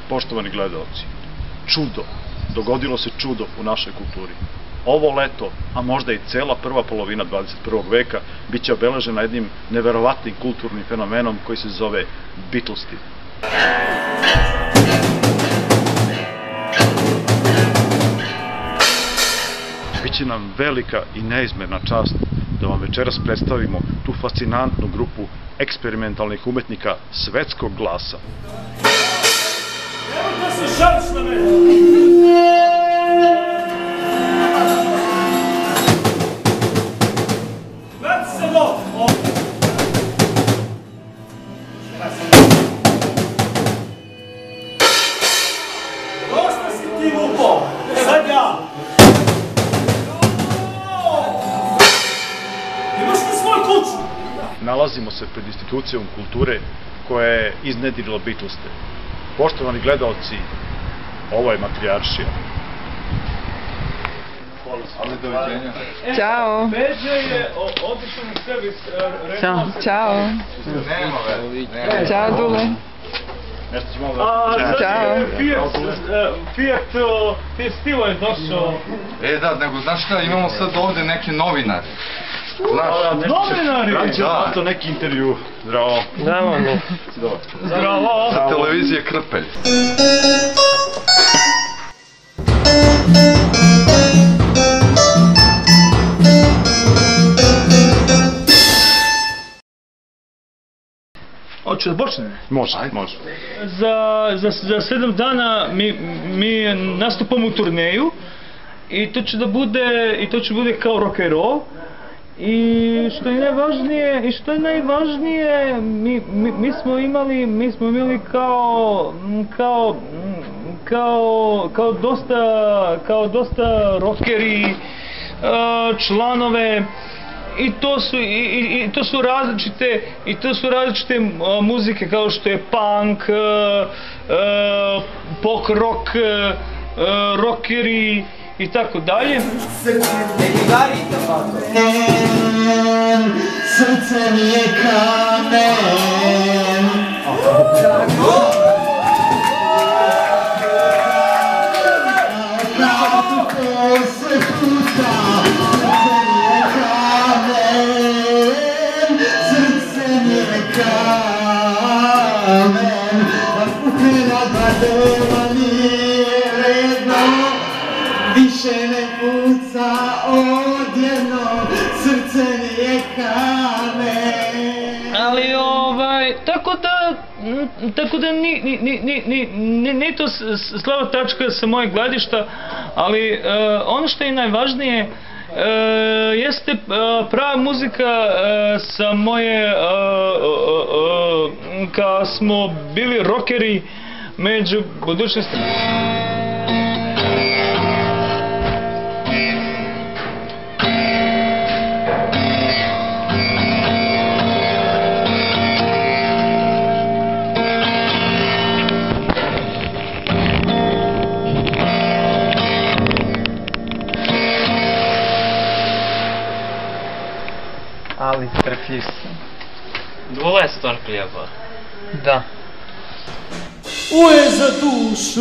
Poštovani gledalci, čudo, dogodilo se čudo u našoj kulturi. Ovo leto, a možda i cela prva polovina 21. veka, bit će obeležena jednim neverovatnim kulturnim fenomenom koji se zove Beatlesti. Biće nam velika i neizmerna čast da vam večeras predstavimo tu fascinantnu grupu eksperimentalnih umetnika svetskog glasa. Evo da se žališ na mene! Vrati se do! Dosta si ti lupo! Sad ja! Imaš li svoju kuću? Nalazimo se pred institucijom kulture koja je iznedrila Beatleste. Poštovani gledalci, ovo je matrijaršija. Ali doviđenja. Ćao. Beđa je otišao na servis. Ćao. Nema već. Ćao, Dule. Nešto ćemo da... Ćao. Fiat Stilo je došao. Da, nego znaš šta, imamo sad ovde neke novinare. Znaš? Novinari! Da. To neki intervju. Zdravo. Zdravo. Zdravo. Sa televizije Krpelj. Hoće da počne? Može. Za 7 dana mi nastupamo u turneju i to će bude kao rock and roll. I što je najvažnije, mi smo imali kao dosta rockeri, članove, i to su različite muzike kao što je punk, pop rock, rockeri i tako dalje. Srce mi je kamen. Kako se puta, srce mi je kamen. Upila da deva nije redno, više ne puca odjednom, srce mi je kamen. Ali tako da nije to slaba tačka sa mojeg gledišta, ali ono što je najvažnije jeste prava muzika sa moje, kad smo bili rockeri među budućnosti. Ali strpljiv sam. Dvoje strpljava. Da. Uje za dušu,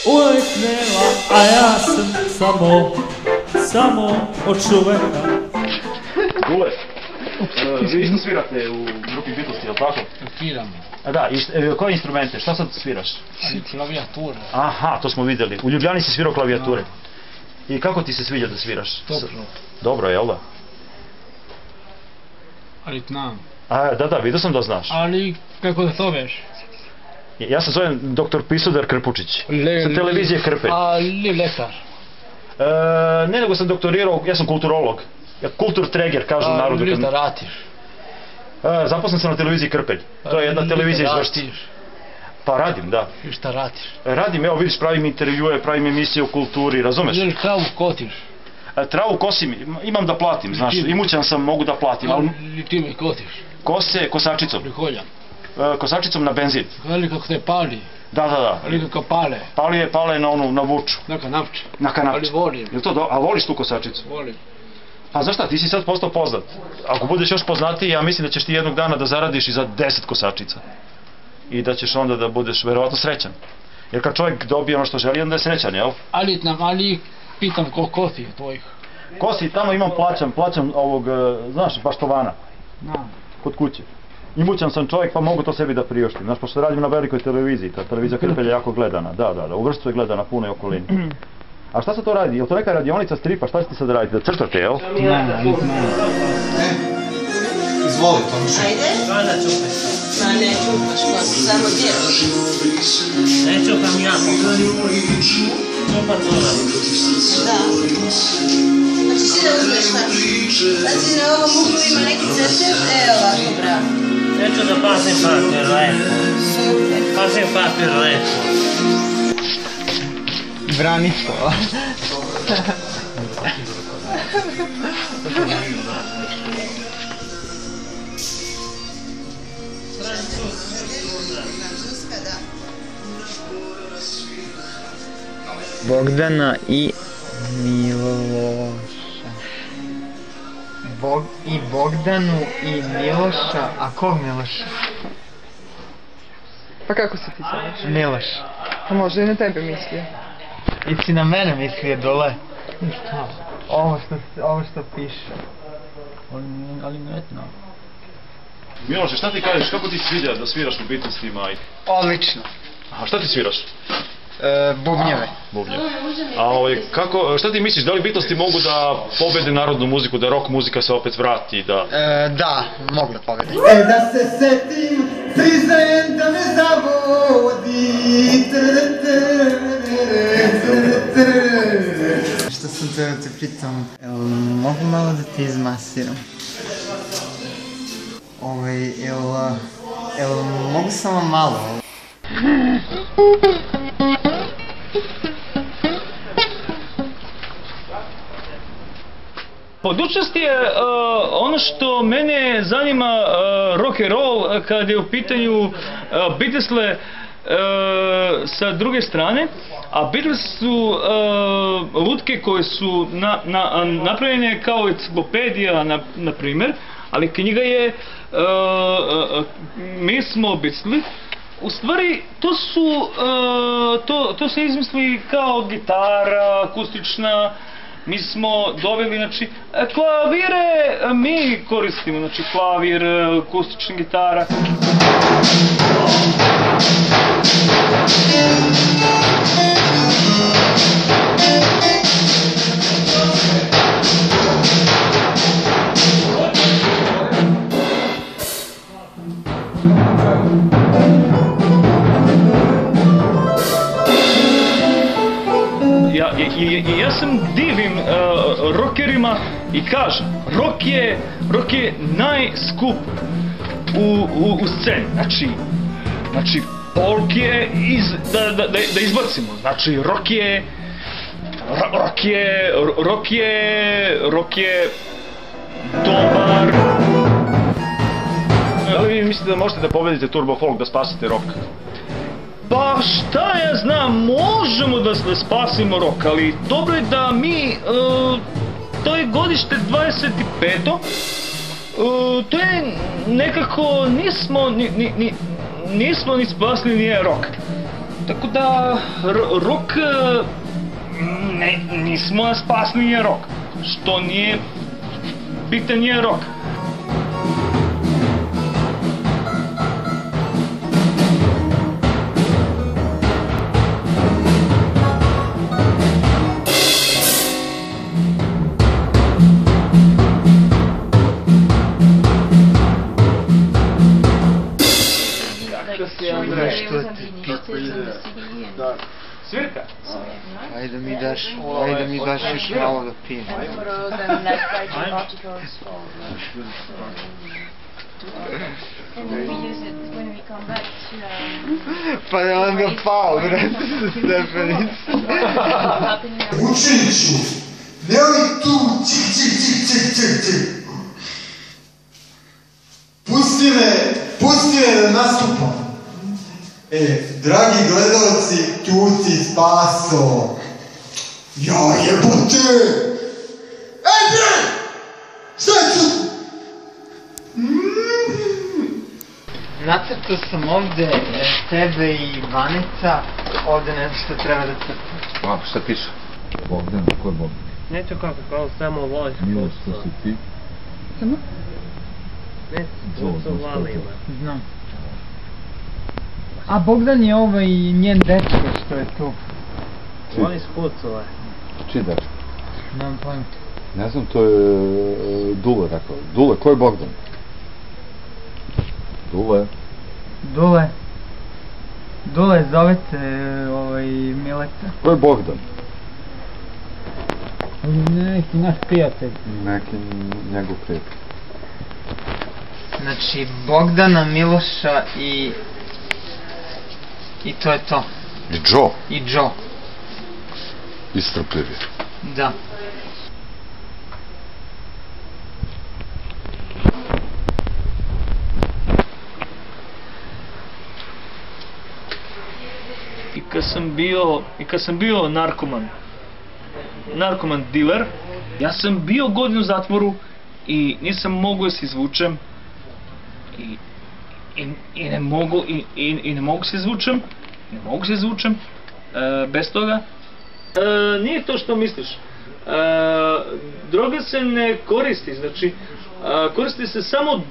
uvek nema, a ja sam samo od čoveka. Dule, vi isto svirate u grupi Beatlesti, jel' tako? Sviramo. A da, koje instrumente? Šta sad sviraš? Klavijatura. Aha, to smo videli. U Ljubljani si svirao klavijature. I kako ti se sviđa da sviraš? Dobro. Dobro, jel da? Ali znam. Da, vidio sam da znaš. Ali kako da zoveš? Ja se zovem dr. Pisudar Krpučić. Sa televizije Krpelj. Ali lekar. Ne, nego sam doktorirao, ja sam kulturolog. Kulturtreger, kažu u narodu. Ali da ratiš? Zaposlen sam na televiziji Krpelj. To je jedna televizija izvršti. Pa radim, da. I šta ratiš? Radim, evo vidiš, pravim intervjue, pravim emisije o kulturi, razumeš? Ili travu kotiš? Travu kosim, imam da platim, znaš, imućan sam, mogu da platim. Ali ti mi kotiš? Kose kosačicom. Prikoljan? Kosačicom na benzin. Ali kako te pali? Da. Ali kako pale? Pale na vuču. Na kanapče? Na kanapče. Ali volim. A voliš tu kosačicu? Volim. Pa znaš šta, ti si sad postao poznat. Ako budeš još poznatiji, ja mislim da ćeš ti jednog dana da zaradiš i za 10 kosačica. i da ćeš onda da budeš verovatno srećan. Jer kad čovjek dobije ono što želi, onda je srećan, jel? Ali pitam ko si tvojih. Ko si, tamo imam plaćam ovog, znaš, baštovana, kod kuće. Imućan sam čovjek pa mogu to sebi da priuštim, znaš, pošto radim na velikoj televiziji, ta televizija Krpelj je jako gledana, da, u Vršcu je gledana punoj okolini. A šta se to radi? Je li to neka radionica stripa, šta ćete sad raditi? Da crtate, jel? Izvoli, Tomče. Ajde. Kada čupaš? Ma ne čupaš, samo djelaš. Ne čupam ja. Čupam dolazi. Da. Znači ti da uzmeš tako. Znači na ovom uglu ima neki crtež, ovako bravo. Neću da pasim papir lepo. Super. Pasim papir lepo. Branislav. Bogdana i Miloša. I Bogdanu i Miloša. A kog Miloša? Pa kako se ti zoveš? Miloš. Pa možda i na tebe mislio. I si na mene mislio dole? Šta? Ovo što piše. Ali netno. Miloše, šta ti kažeš, kako ti sviđa da sviraš u Beatlesima? Odlično. A šta ti sviraš? Bubnjeve. Bubnjeve. A šta ti misliš, da li Beatlesi mogu da pobede narodnu muziku, da rock muzika se opet vrati, da... Da, mogu da pobede. Da se setim, priznajem da me zavodi. Što sam te pitam, mogu malo da ti izmasiram? Mogu samo malo? Budućnost je ono što mene zanima rock and roll kad je u pitanju Beatlesle sa druge strane, a Beatles su lutke koje su napravljene kao enciklopedija, na primjer, ali knjiga je Mi smo Beatlesi. U stvari, to su izmislili kao gitara, akustična. Mi smo doveli, znači, klavire mi koristimo, znači klavir, akustična gitara. Ja sam divim rockerima i kažem, rock je najskup u sceni, znači folk je da izbacimo, znači rock je dobar. Da li vi mislite da možete da pobedite Turbo Folk, da spasite rock? Pa šta ja znam, možemo da spasimo rock, ali dobro je da mi, to je godište 25. To je nekako, nismo ni spasili nije rock. Tako da, rock, nismo spasili nije rock. Što nije, bitan nije rock. Svirka? Ajde mi daš još malo da pijem. Pa je onda pao, vrati se stepenicu. Učeniću, nemoj tu, čik. Pusti me da nastupam. Dragi gledalci, tu si spaso. Ja jebote! Ej bre! Šta je tu? Nacrtao sam ovde tebe i Vanica, ovde nešto treba da crtam. A, šta piše? Bogdan, ko je Bogdan? Neću kako, kao samo voliš. Miloš, to si ti? Samo? Ne, to su valima. Znam. A Bogdan je ovaj njen dečko što je tu. Oni spucove. Čiji dečko? Nemam pojma. Ne znam, to je Dule rekao. Dule, ko je Bogdan? Dule. Dule, zovete Mileta. Ko je Bogdan? Neki naš prijatelj. Neki njegov prijatelj. Znači, Bogdana, Miloša i to je to. I Joe. I Joe. Istrpljivi. Da. I kad sam bio narkoman diler, ja sam bio godinu u zatvoru i nisam mogao se izvučem i ne mogu se izvučem bez toga. Nije to što misliš. Droga se ne koristi, znači koristi se samo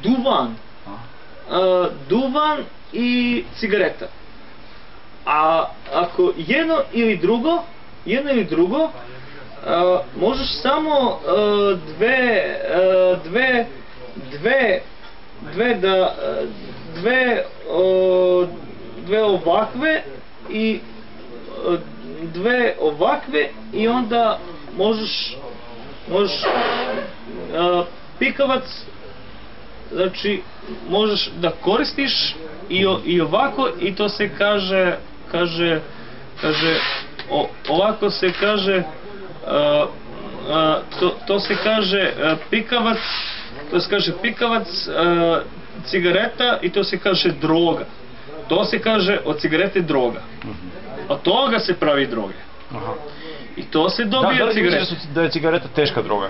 duvan i cigareta. A ako jedno ili drugo, možeš samo dve ovakve i onda možeš pikavac, znači možeš da koristiš i ovako, i to se kaže ovako se kaže to se kaže pikavac, cigareta, i to se kaže droga. To se kaže od cigarete droga. Od toga se pravi droge. I to se dobije od cigareta. Da je cigareta teška droga?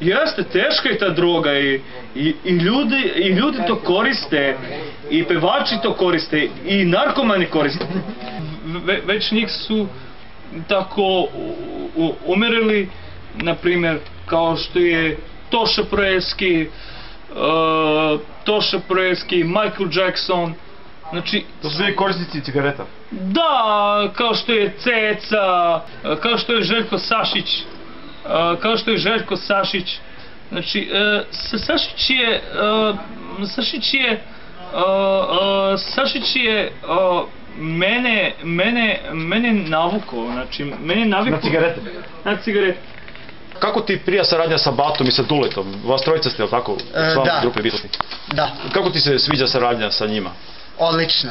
Jeste, teška je ta droga i ljudi to koriste, i pevači to koriste, i narkomani koriste. Već njih su tako umerili, na primjer, kao što je Toša Proeski, Michael Jackson. Znači, to su svi korisnici cigareta? Da, kao što je Ceca, kao što je Željko Sašić. Znači, Sašić je mene navukao, znači, na cigarete? Na cigarete. Kako ti prija saradnja sa Batom i sa Duletom? Vas trojica ste, tako? Da. Grupe Beatlesi. Da. Kako ti se sviđa saradnja sa njima? Odlično.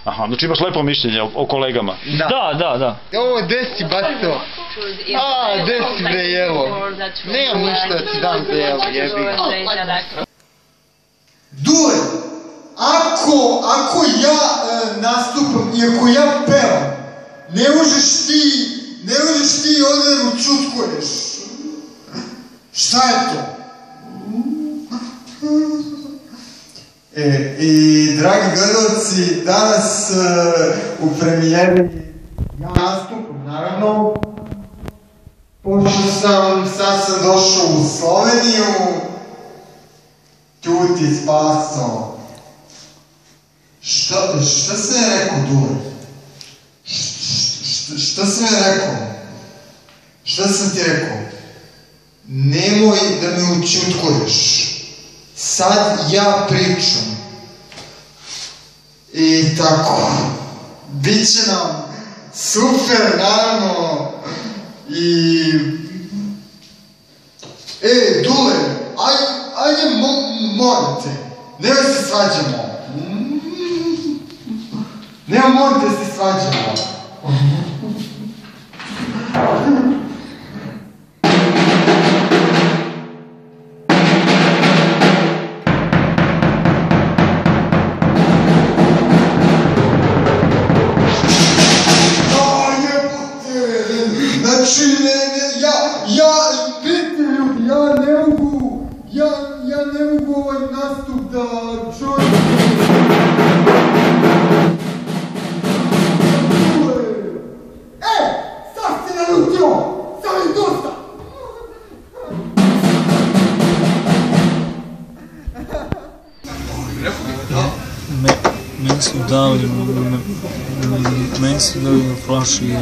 Aha, znači imaš lepo mišljenje o kolegama. Da. Ovo, gde si bato? Gde si bre, jevo? Nemam ništa da ti dam za jevo, jebi. Dule, ako ja nastupam i ako ja pevam, ne možeš ti ovdje da učutkuješ. Šta je to? I dragi gledalci, danas u premijeri ja nastupam, naravno. Pošto sad sam došao u Sloveniju, tu ti spaso. Šta sam ja rekao, Dule? Šta sam ja rekao? Šta sam ti rekao? Nemoj da me učutkuješ. Sad ja pričam. I tako. Biće nam super, naravno. I... Dule, ajde, molim te. Nemoj se svađamo. Molim te se svađamo. Ja ne mogu ovaj nastup da čujem. Meni su dali na flašu i ja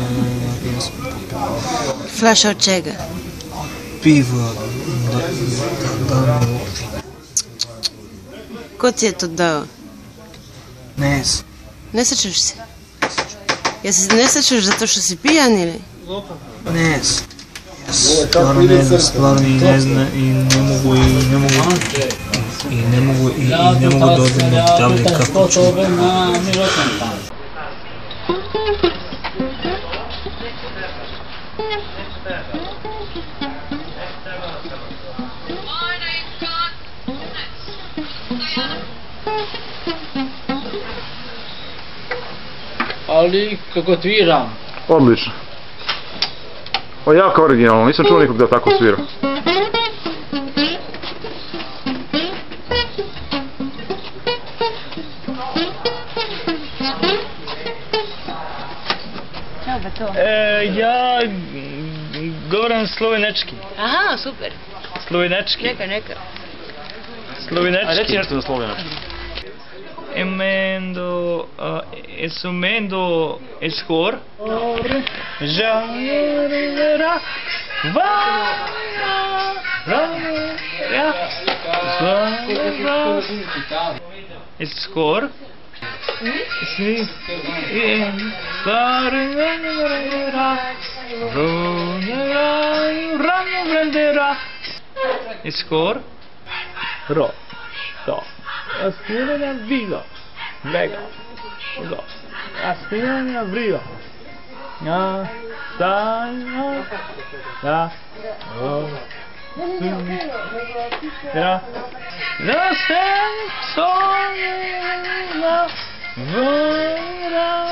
sam popio. Flaša od čega? Pivo, da mi upi. Ko ti je to dao? Ne znam. Ne sjećaš se? Jesi ne sjećaš zato što si pijan ili? Ne znam. Ja stvarno ne znam, stvarno i ne znam i ne mogu da odem na tablet kako ću. Ali kako sviram. Odlično. O, jako originalno, nisam čuo nikog da tako svira. Ja govorim slovenečki. Aha, super. Slovenečki. Neka. Slovenečki. A reći nešto na slovenački. Emendo, esumendo, eshor. Žavera, eshor. Eshor. Ro. Da. Aspirina viga. Mega. Da. Aspirina viga. Ja. Da. Da. Ja. Da se sonja. Vora.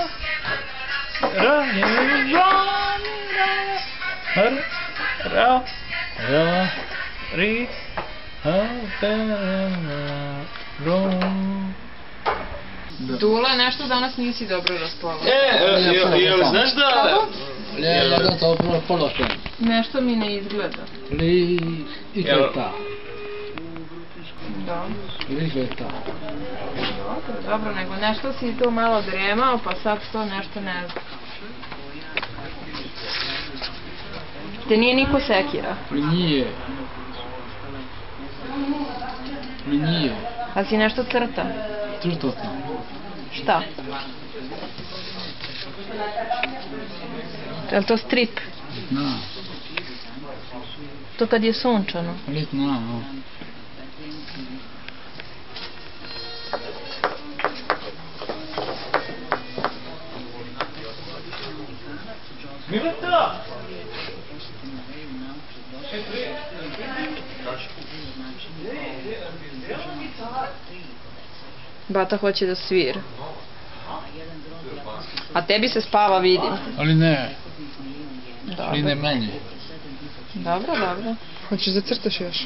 Ri. Dule, nešto danas nisi dobro raspoložen. Jel znaš da... Ja da to položem. Nešto mi ne izgleda. Izgleda. Da. Izgleda. Dobro, nego nešto si tu malo dremao, pa sad to nešto ne znam. Te nije niko sekira? Nije. Nije. A si nešto crta? Crto sam. Šta? Je li to strip? Na. To kad je sunčano? Lit na. Mileta! Bata hoće da svira. A tebi se spava, vidim. Ali ne. Dobro. Ne manje. Dobro. Hoćeš da crtaš još?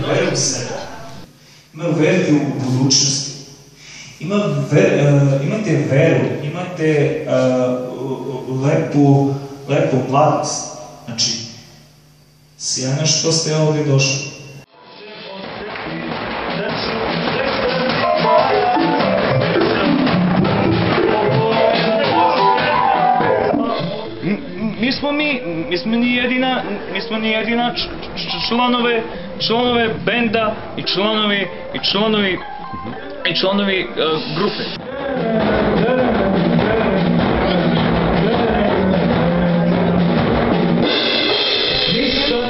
Veru u sebe. Verujte u budućnosti. Imate veru, imate lepu mladost. Znači, sjajno što ste ovdje došli. Mi smo ni jedina članove benda i članovi grupe.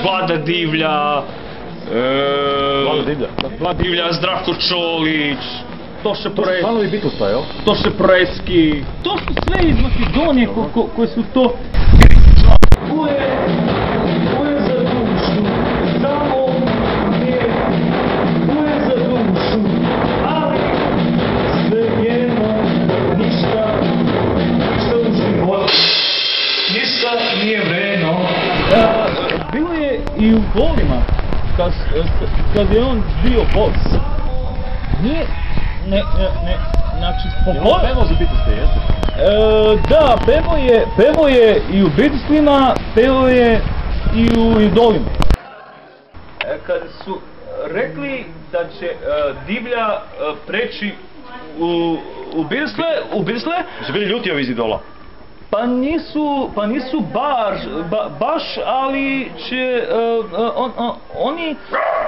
Vlada Divlja, Zdravko Čolić, Toše Preski. Članovi Beatlesa, jel? Toše Preski. To su sve iz Makedonije koji su to... Bilo je i u Bolima. kad je on bio boss, nije, znači, Pevao za Beatlese, jeste? da, pevao je i u Beatlesima, pevao je i u Idolima. Kad su rekli da će Divlja preći u Beatlese, su bili ljuti ovi iz Idola? pa nisu baš, ali će,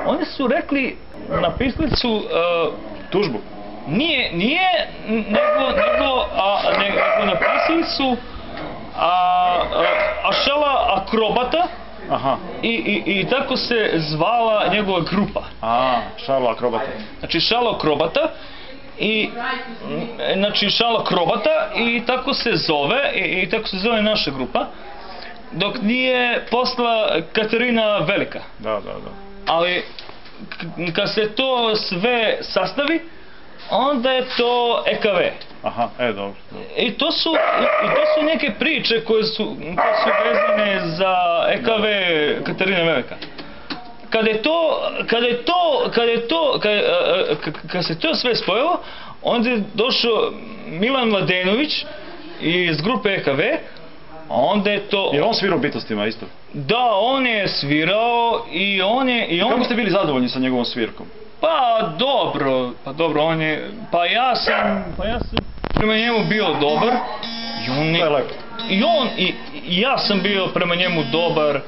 oni su rekli, napisali su tužbu. Nije, nego napisali su Šala Akrobata. Aha. I tako se zvala njegova grupa. Šala Akrobata. Znači Šala Akrobata. Znači Šala Akrobata i tako se zove, i tako se zove naša grupa. Dok nije posla Katarina Velika. Da. Ali kad se to sve sastavi, onda je to EKV. Aha, dobro. I to su neke priče koje su vezane za EKV Katarina Velika. Kad se to sve spojilo, onda je došao Milan Mladenović iz grupe EKV, onda je to... Je on svirao u Beatlesima isto? Da, on je svirao i on je... Kako ste bili zadovoljni sa njegovom svirkom? Pa dobro, on je... Pa ja sam prema njemu bio dobar. To je lepo. I ja sam bio prema njemu dobar.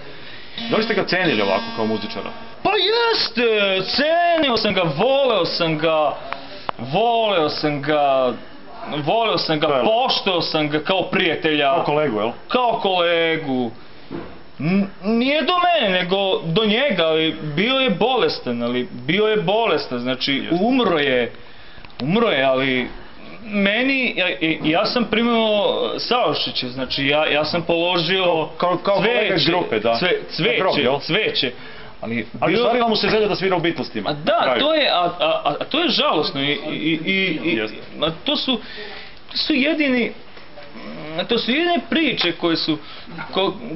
Da li ste ga cenili ovako kao muzičara? Pa jeste, cenio sam ga, voleo sam ga, poštao sam ga kao prijatelja. Kao kolegu, jel? Kao kolegu. Nije do mene, nego do njega, ali bio je bolestan, znači umro je, ali meni, ja sam primio saušćiće, znači ja sam položio cveće, ali ostvarila mu se želja da svira u Beatlesima. Da, to je žalosno i to su jedine priče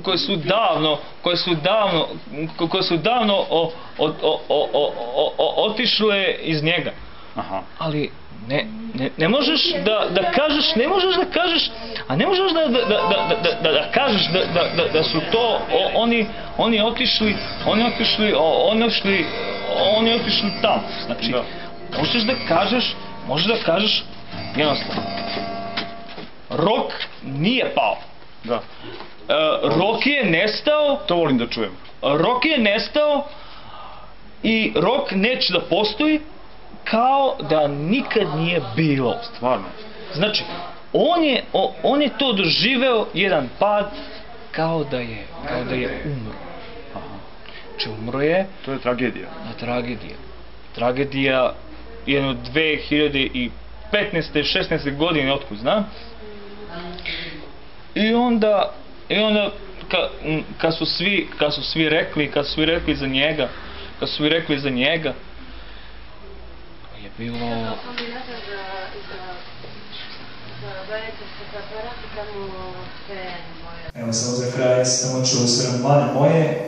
koje su davno otišle iz njega. Ali ne možeš da kažeš da su to oni otišli tamo. Znači, možeš da kažeš jednostavno. Rock nije pao. Da. Rock je nestao. To volim da čujem. Rock je nestao i rock neće da postoji kao da nikad nije bilo. Stvarno. Znači, on je to doživeo, jedan pad, kao da je umro. Znači, umro je. To je tragedija. Tragedija jedno 2015. 16. godine, otkud znam. I onda kad su svi rekli za njega, je bilo... Evo samo za kraj, samo ću sramane moje.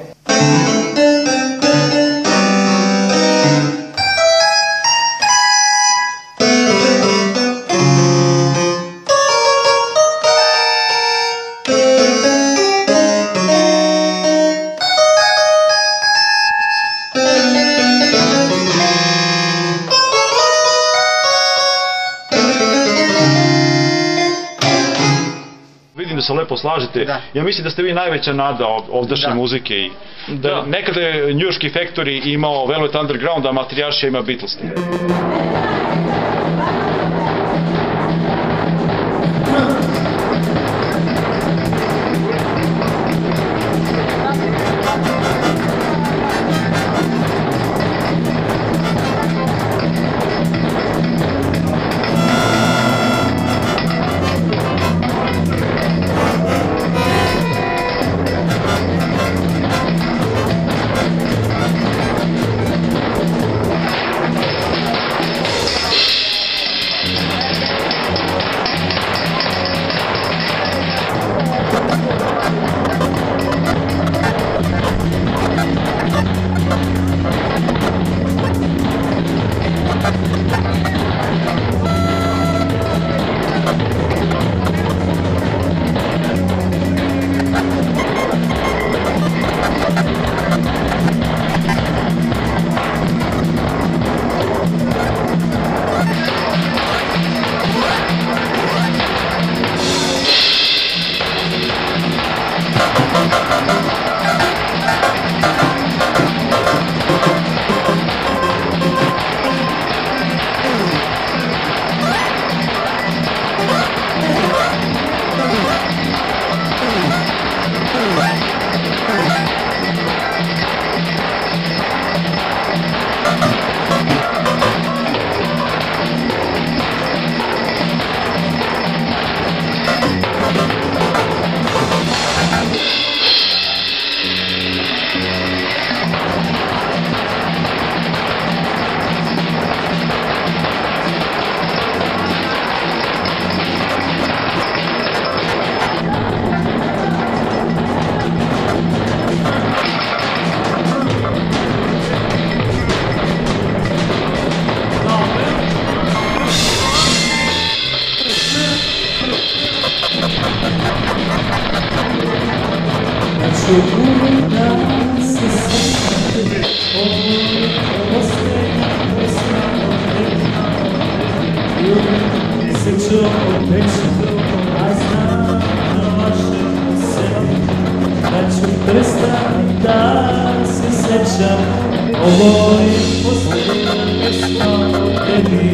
Se lepo slažete. Ja mislim da ste vi najveća nada ovdašnje muzike i da nekada je njujorški Factory imao Velvet Underground, a Matrijaršija ima Beatles. ću uvijek da se sjećam, ovo je posljednja pesma o tebi. I uvijek se ću obećam, a znam na vašem sebi, da ću prestati da se sjećam, ovo je posljednja pesma o tebi.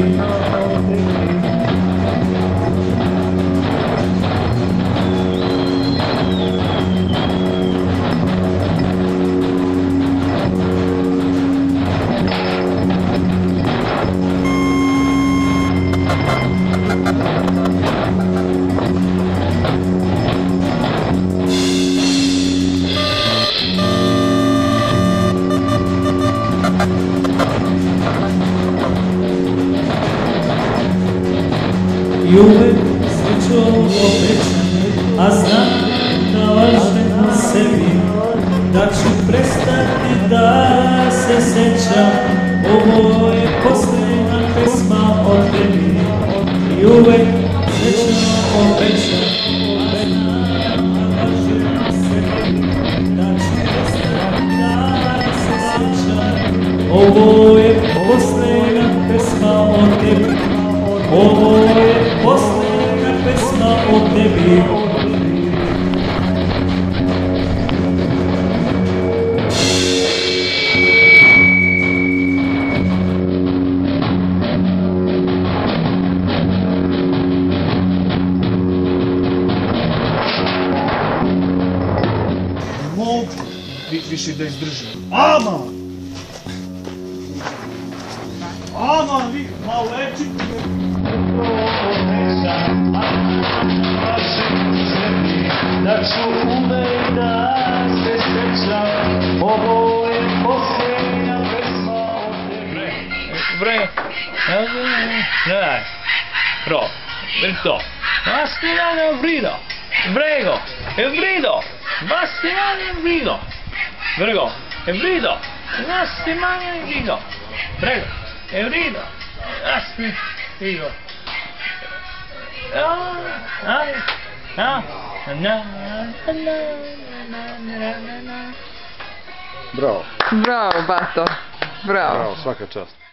I uvek srećo obećam, a znam da lažem sebi, da ću prestati da se sećam, ovo je posljednja pesma o tebi. I uvek srećo obećam, a znam da lažem sebi, da ću prestati da se sećam, ovo je posljednja pesma o tebi. Ovo je posljednja pesma o tebi. Ne mogu više da izdržim. Ama! Ama, vi malo lečite me. Da ću uvek da se sjećam, ovo je posljednja pesma o tebi. Bre, dai, bro, Brito, Massimiliano Brido, prego, Brido, Massimiliano Brido, prego, Brido, Massimiliano Brido, prego, Brido, Massimiliano Brido. Bravo. Bravo, Bato. Bravo. Bravo, svaka čast.